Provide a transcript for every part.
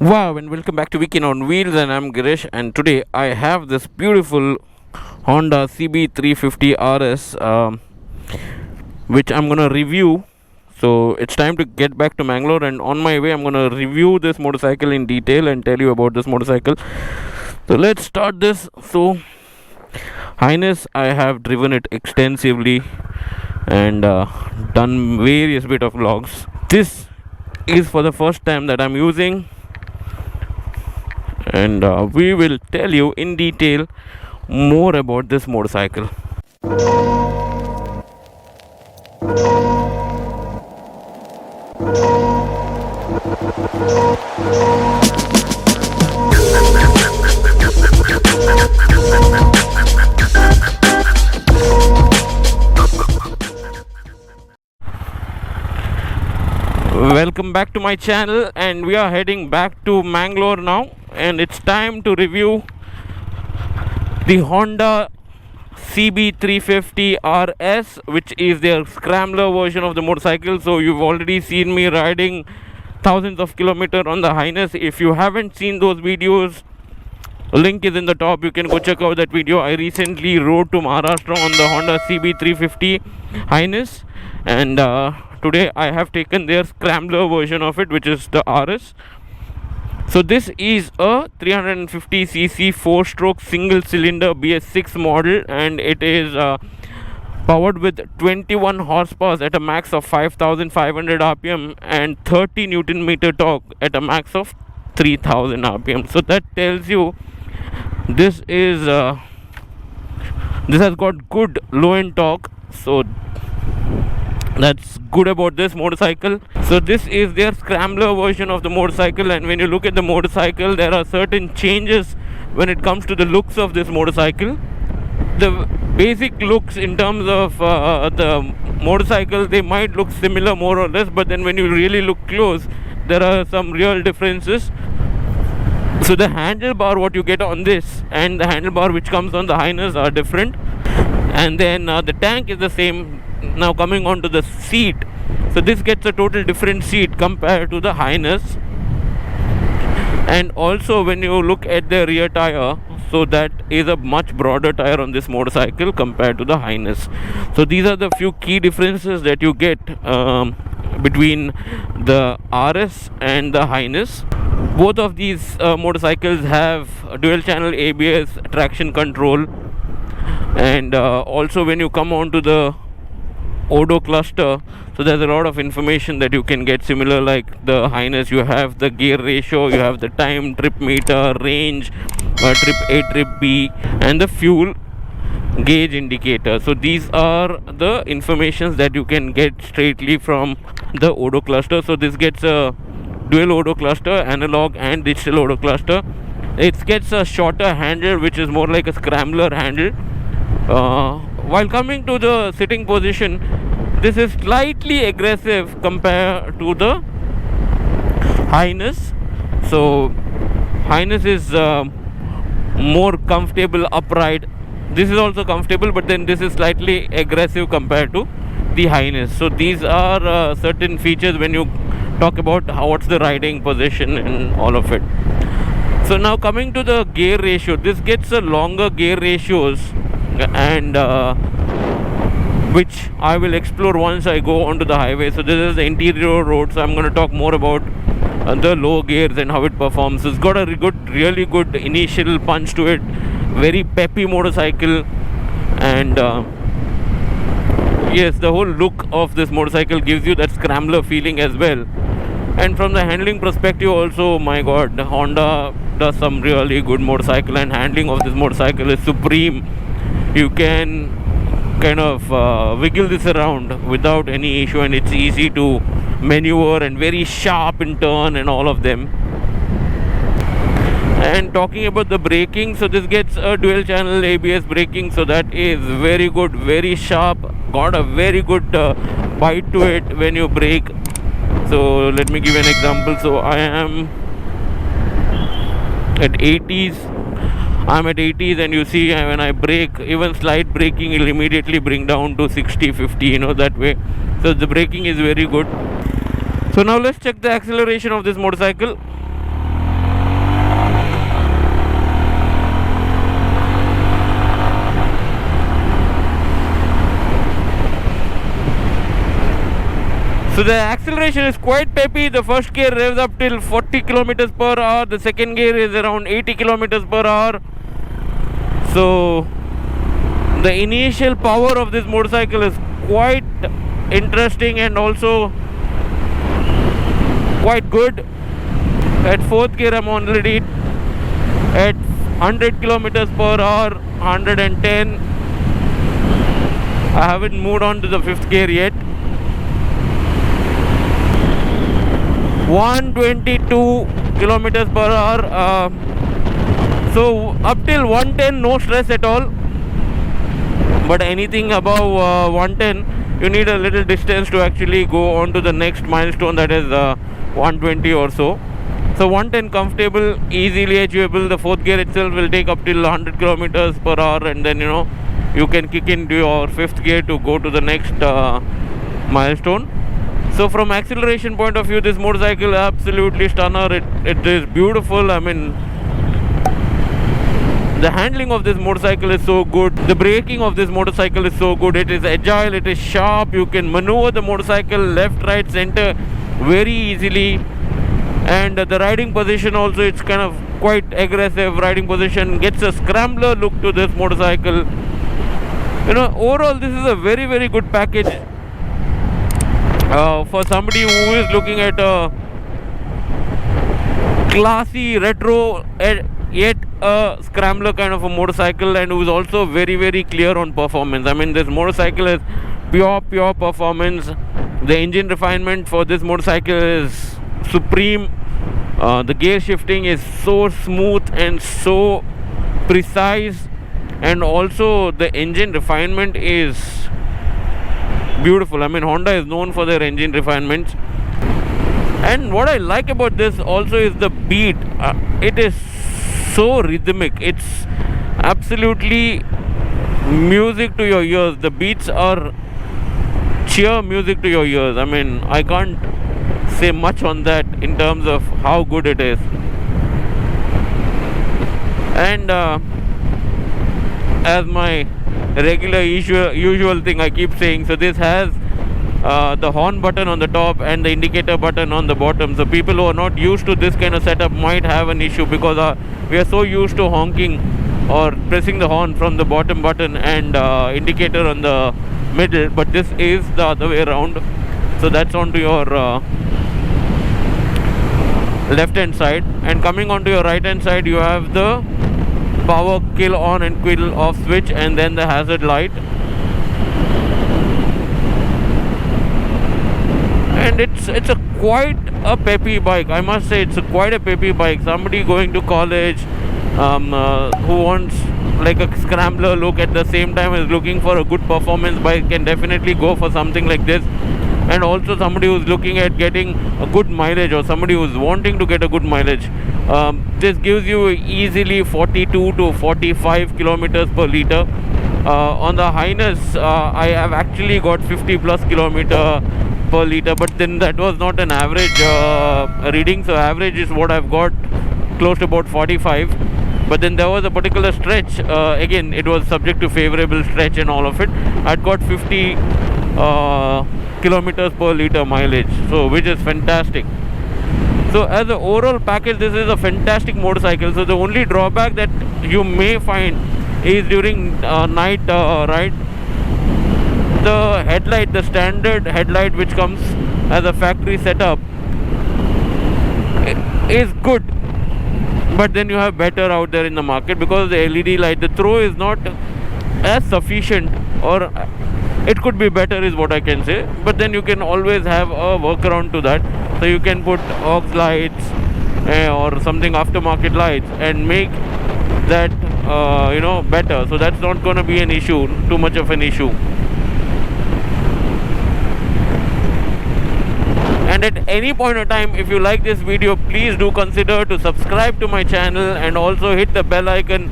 Wow, and welcome back to Weekend on Wheels, and I'm Girish, and today I have this beautiful Honda CB350 RS, which I'm gonna review. So it's time to get back to Mangalore, and on my way I'm gonna review this motorcycle in detail and tell you about this motorcycle. So let's start this. So Highness, I have driven it extensively and done various bit of vlogs. This is for the first time that I'm using, and we will tell you in detail more about this motorcycle. Welcome back to my channel, and we are heading back to Mangalore now, and it's time to review the Honda CB350 RS, which is their scrambler version of the motorcycle. So you've already seen me riding thousands of kilometers on the Highness. If you haven't seen those videos, link is in the top, you can go check out that video. I recently rode to Maharashtra on the Honda CB350 Highness, and today I have taken their scrambler version of it, which is the RS. So this is a 350cc 4-stroke single cylinder BS6 model, and it is powered with 21 horsepower at a max of 5500 rpm and 30 newton meter torque at a max of 3000 rpm. So that tells you this is this has got good low end torque, so that's good about this motorcycle. So this is their scrambler version of the motorcycle, and when you look at the motorcycle, there are certain changes when it comes to the looks of this motorcycle. The basic looks in terms of the motorcycle, they might look similar more or less, but then when you really look close, there are some real differences. So the handlebar what you get on this and the handlebar which comes on the Highness are different, and then the tank is the same. Now coming on to the seat, so this gets a total different seat compared to the Highness. And also when you look at the rear tire, so that is a much broader tire on this motorcycle compared to the Highness. So these are the few key differences that you get between the RS and the Highness. Both of these motorcycles have dual channel ABS traction control, and also when you come on to the Odo Cluster, so there's a lot of information that you can get. Similar like the Highness, you have the gear ratio, you have the time, trip meter, range, trip A, trip B, and the fuel gauge indicator. So these are the informations that you can get straightly from the Odo Cluster. So this gets a dual Odo Cluster, analog and digital Odo Cluster. It gets a shorter handle, which is more like a scrambler handle. While coming to the sitting position, this is slightly aggressive compared to the Highness. So Highness is more comfortable upright. This is also comfortable, but then this is slightly aggressive compared to the Highness. So these are certain features when you talk about what's the riding position and all of it. So now coming to the gear ratio, this gets a longer gear ratios, and which I will explore once I go onto the highway. So this is the interior road, so I'm going to talk more about the low gears and how it performs. It's got a really good initial punch to it, very peppy motorcycle, and yes, the whole look of this motorcycle gives you that scrambler feeling as well. And from the handling perspective also, my god, Honda does some really good motorcycle, and handling of this motorcycle is supreme. You can kind of wiggle this around without any issue, and it's easy to maneuver and very sharp in turn and all of them. And talking about the braking, so this gets a dual channel ABS braking, so that is very good, very sharp, got a very good bite to it when you brake. So let me give you an example. So I am at 80s, and you see when I brake, even slight braking will immediately bring down to 60-50, that way. So the braking is very good. So now let's check the acceleration of this motorcycle. So the acceleration is quite peppy. The first gear revs up till 40 kilometers per hour. The second gear is around 80 kilometers per hour. So the initial power of this motorcycle is quite interesting and also quite good. At fourth gear I'm already at 100 kilometers per hour, 110. I haven't moved on to the fifth gear yet. 122 kilometers per hour. So up till 110 no stress at all, but anything above 110 you need a little distance to actually go on to the next milestone, that is 120 or so. So 110 comfortable, easily achievable. The fourth gear itself will take up till 100 kilometers per hour, and then you can kick into your fifth gear to go to the next milestone. So from acceleration point of view, this motorcycle absolutely stunner. It is beautiful. I mean, the handling of this motorcycle is so good. The braking of this motorcycle is so good. It is agile, it is sharp. You can maneuver the motorcycle left, right, center very easily. And the riding position also, it's kind of quite aggressive riding position. Gets a scrambler look to this motorcycle. Overall this is a very, very good package for somebody who is looking at a classy retro yet a scrambler kind of a motorcycle, and who is also very, very clear on performance. I mean, this motorcycle is pure performance. The engine refinement for this motorcycle is supreme. The gear shifting is so smooth and so precise, and also the engine refinement is beautiful. I mean, Honda is known for their engine refinements, and what I like about this also is the beat. It is so rhythmic. It's absolutely music to your ears. The beats are sheer music to your ears. I mean, I can't say much on that in terms of how good it is. And as my regular usual thing I keep saying, so this has the horn button on the top and the indicator button on the bottom. So people who are not used to this kind of setup might have an issue, because we are so used to honking or pressing the horn from the bottom button and indicator on the middle, but this is the other way around. So that's onto your left hand side, and coming onto your right hand side you have the power kill on and kill off switch, and then the hazard light. And it's quite a peppy bike, I must say. It's quite a peppy bike. Somebody going to college who wants like a scrambler look, at the same time is looking for a good performance bike, can definitely go for something like this. And also somebody who's looking at getting a good mileage, or somebody who's wanting to get a good mileage, this gives you easily 42 to 45 kilometers per liter. On the highness I have actually got 50 plus kilometer per liter, but then that was not an average reading. So average is what I've got, close to about 45. But then there was a particular stretch, again it was subject to favorable stretch and all of it. I'd got 50 kilometers per liter mileage, so which is fantastic. So as an overall package, this is a fantastic motorcycle. So the only drawback that you may find is during night ride, the headlight, the standard headlight which comes as a factory setup, is good, but then you have better out there in the market, because the LED light, the throw is not as sufficient, or it could be better is what I can say. But then you can always have a workaround to that. So you can put aux lights or something aftermarket lights and make that better. So that's not going to be an issue, too much of an issue. And at any point of time, if you like this video, please do consider to subscribe to my channel, and also hit the bell icon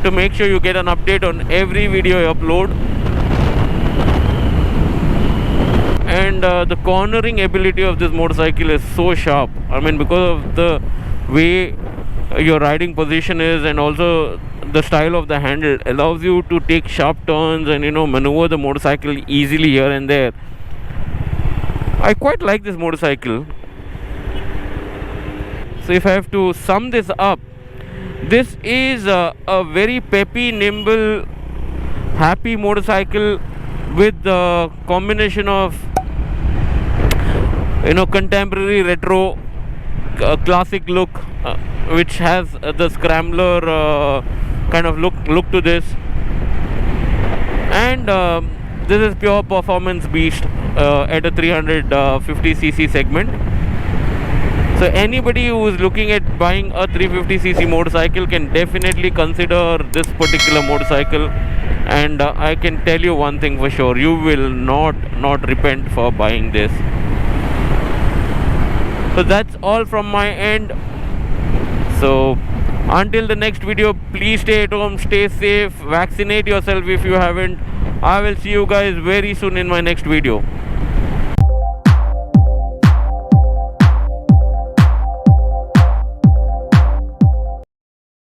to make sure you get an update on every video I upload. And the cornering ability of this motorcycle is so sharp. I mean, because of the way your riding position is, and also the style of the handle allows you to take sharp turns and maneuver the motorcycle easily here and there. I quite like this motorcycle. So if I have to sum this up, this is a very peppy, nimble, happy motorcycle with the combination of contemporary retro classic look, which has the scrambler kind of look to this, and this is pure performance beast at a 350cc segment. So anybody who is looking at buying a 350cc motorcycle can definitely consider this particular motorcycle, and I can tell you one thing for sure: you will not repent for buying this. So that's all from my end. So until the next video, please stay at home, stay safe, vaccinate yourself if you haven't. I will see you guys very soon in my next video.